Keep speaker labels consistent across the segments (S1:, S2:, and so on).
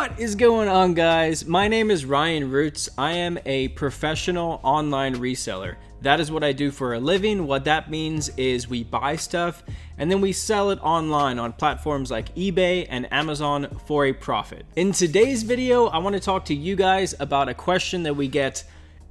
S1: What is going on, guys? My name is Ryan Roots. I am a professional online reseller. That is what I do for a living. What that means is we buy stuff and then we sell it online on platforms like eBay and Amazon for a profit. In today's video, I want to talk to you guys about a question that we get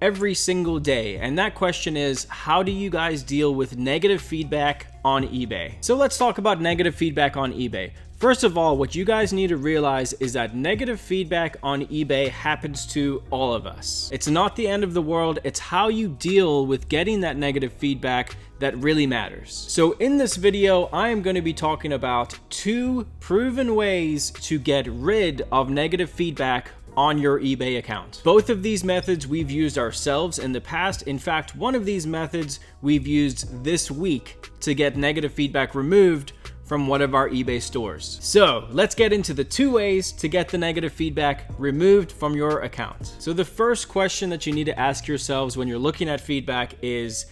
S1: every single day, and that question is, how do you guys deal with negative feedback on eBay? So let's talk about negative feedback on eBay. First of all, what you guys need to realize is that negative feedback on eBay happens to all of us. It's not the end of the world, it's how you deal with getting that negative feedback that really matters. So in this video, I am going to be talking about 2 proven ways to get rid of negative feedback on your eBay account. Both of these methods we've used ourselves in the past. In fact, one of these methods we've used this week to get negative feedback removed from one of our eBay stores. So let's get into the 2 ways to get the negative feedback removed from your account. So the first question that you need to ask yourselves when you're looking at feedback is,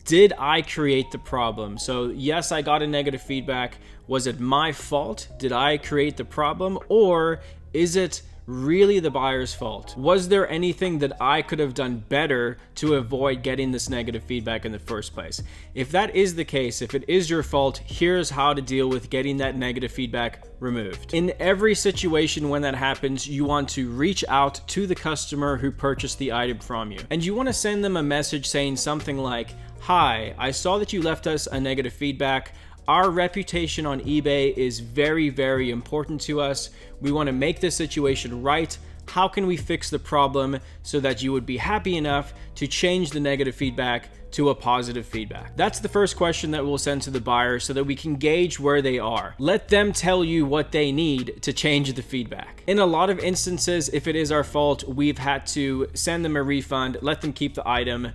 S1: did I create the problem? So yes, I got a negative feedback. Was it my fault? Did I create the problem? Or is it really the buyer's fault? Was there anything that I could have done better to avoid getting this negative feedback in the first place? If that is the case, if it is your fault, here's how to deal with getting that negative feedback removed. In every situation when that happens, you want to reach out to the customer who purchased the item from you. And you want to send them a message saying something like, "Hi, I saw that you left us a negative feedback. Our reputation on eBay is very, very important to us. We want to make this situation right. How can we fix the problem so that you would be happy enough to change the negative feedback to a positive feedback?" That's the first question that we'll send to the buyer so that we can gauge where they are. Let them tell you what they need to change the feedback. In a lot of instances, if it is our fault, we've had to send them a refund, let them keep the item,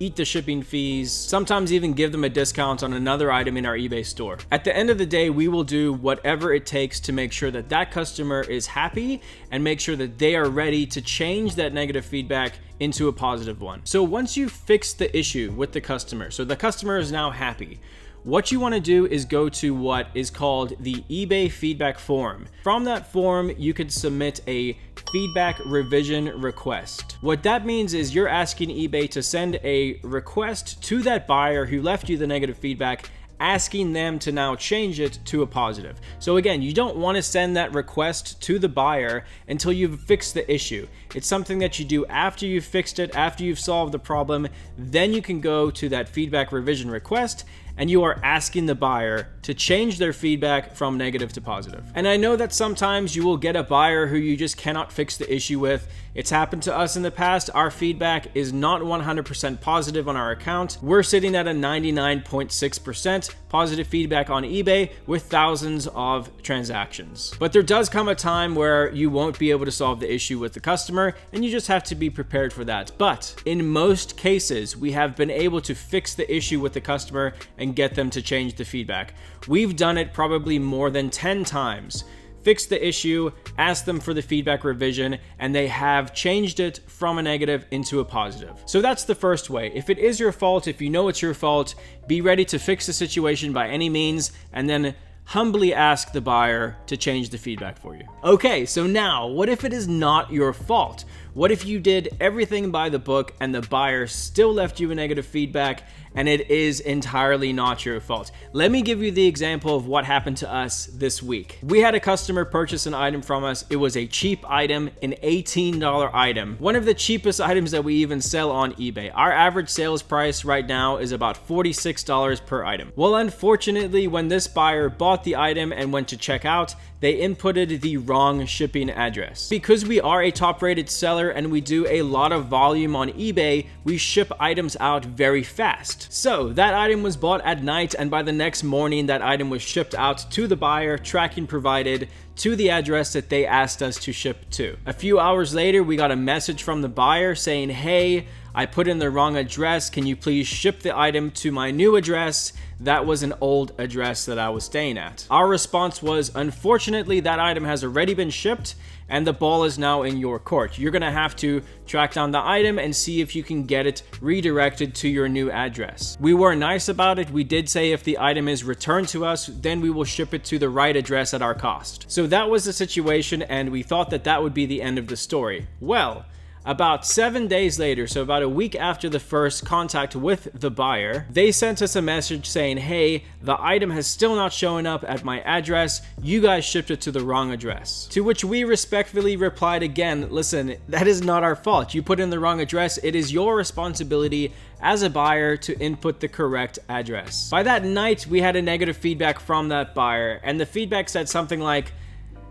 S1: eat the shipping fees, sometimes even give them a discount on another item in our eBay store. At the end of the day, we will do whatever it takes to make sure that that customer is happy and make sure that they are ready to change that negative feedback into a positive one. So once you've fixed the issue with the customer, so the customer is now happy, what you want to do is go to what is called the eBay feedback form. From that form, you could submit a feedback revision request. What that means is you're asking eBay to send a request to that buyer who left you the negative feedback, asking them to now change it to a positive. So again, you don't want to send that request to the buyer until you've fixed the issue. It's something that you do after you've fixed it, after you've solved the problem. Then you can go to that feedback revision request and you are asking the buyer to change their feedback from negative to positive. And I know that sometimes you will get a buyer who you just cannot fix the issue with. It's happened to us in the past. Our feedback is not 100% positive on our account. We're sitting at a 99.6% positive feedback on eBay with thousands of transactions. But there does come a time where you won't be able to solve the issue with the customer, and you just have to be prepared for that. But in most cases, we have been able to fix the issue with the customer and get them to change the feedback. We've done it probably more than 10 times. Fixed the issue, asked them for the feedback revision, and they have changed it from a negative into a positive. So that's the first way. If it is your fault, if you know it's your fault, be ready to fix the situation by any means, and then humbly ask the buyer to change the feedback for you. Okay, so now, what if it is not your fault? What if you did everything by the book and the buyer still left you a negative feedback and it is entirely not your fault? Let me give you the example of what happened to us this week. We had a customer purchase an item from us. It was a cheap item, an $18 item. One of the cheapest items that we even sell on eBay. Our average sales price right now is about $46 per item. Well, unfortunately, when this buyer bought the item and went to check out, they inputted the wrong shipping address. Because we are a top-rated seller and we do a lot of volume on eBay, we ship items out very fast. So that item was bought at night, and by the next morning, that item was shipped out to the buyer, tracking provided, to the address that they asked us to ship to. A few hours later, we got a message from the buyer saying, "Hey, I put in the wrong address. Can you please ship the item to my new address? That was an old address that I was staying at." Our response was, unfortunately, that item has already been shipped and the ball is now in your court. You're gonna have to track down the item and see if you can get it redirected to your new address. We were nice about it. We did say if the item is returned to us, then we will ship it to the right address at our cost. So So that was the situation, and we thought that that would be the end of the story. Well, about 7 days later, so about a week after the first contact with the buyer, they sent us a message saying, hey, the item has still not shown up at my address. You guys shipped it to the wrong address. To which we respectfully replied again, listen, that is not our fault. You put in the wrong address. It is your responsibility as a buyer to input the correct address. By that night, we had a negative feedback from that buyer, and the feedback said something like,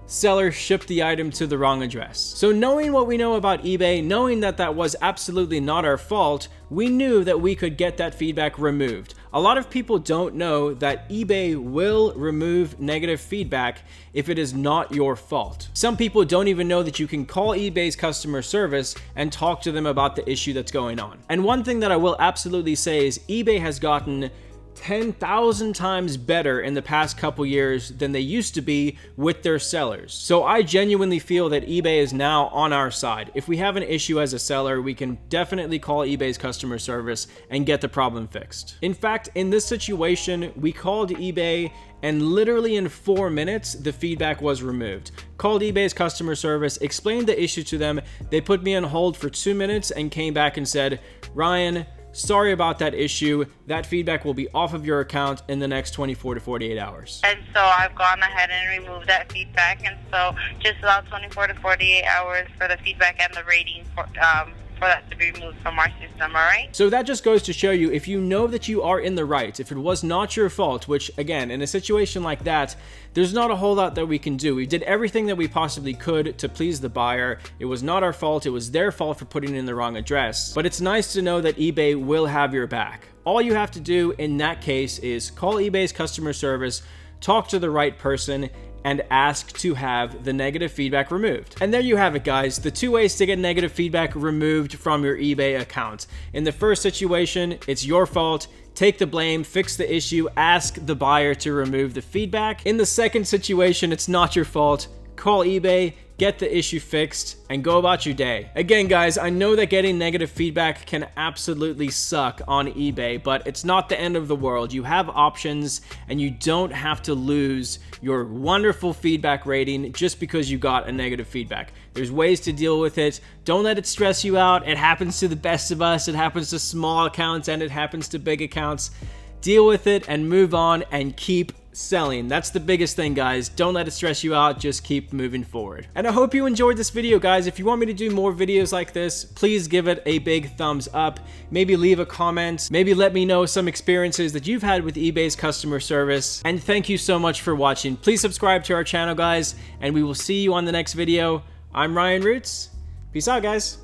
S1: seller shipped the item to the wrong address. So knowing what we know about eBay, knowing that that was absolutely not our fault, we knew that we could get that feedback removed. A lot of people don't know that eBay will remove negative feedback if it is not your fault. Some people don't even know that you can call eBay's customer service and talk to them about the issue that's going on. And one thing that I will absolutely say is eBay has gotten 10,000 times better in the past couple years than they used to be with their sellers. So I genuinely feel that eBay is now on our side. If we have an issue as a seller, we can definitely call eBay's customer service and get the problem fixed. In fact, in this situation, we called eBay and literally in 4 minutes, the feedback was removed. Called eBay's customer service, explained the issue to them. They put me on hold for 2 minutes and came back and said, Ryan, sorry about that issue. That feedback will be off of your account in the next 24 to 48 hours.
S2: And so I've gone ahead and removed that feedback. And so just about 24 to 48 hours for the feedback and the rating for that to be removed from our system, all right?
S1: So that just goes to show you, if you know that you are in the right, if it was not your fault, which again, in a situation like that, there's not a whole lot that we can do. We did everything that we possibly could to please the buyer. It was not our fault. It was their fault for putting in the wrong address. But it's nice to know that eBay will have your back. All you have to do in that case is call eBay's customer service, talk to the right person, and ask to have the negative feedback removed. And there you have it, guys. The 2 ways to get negative feedback removed from your eBay account. In the first situation, it's your fault. Take the blame, fix the issue, ask the buyer to remove the feedback. In the second situation, it's not your fault. Call eBay, get the issue fixed, and go about your day. Again, guys, I know that getting negative feedback can absolutely suck on eBay, but it's not the end of the world. You have options, and you don't have to lose your wonderful feedback rating just because you got a negative feedback. There's ways to deal with it. Don't let it stress you out. It happens to the best of us. It happens to small accounts, and it happens to big accounts. Deal with it and move on and keep selling. That's the biggest thing, guys. Don't let it stress you out. Just keep moving forward. And I hope you enjoyed this video, guys. If you want me to do more videos like this, please give it a big thumbs up. Maybe leave a comment. Maybe let me know some experiences that you've had with eBay's customer service. And thank you so much for watching. Please subscribe to our channel, guys, and we will see you on the next video. I'm Ryan Roots. Peace out, guys.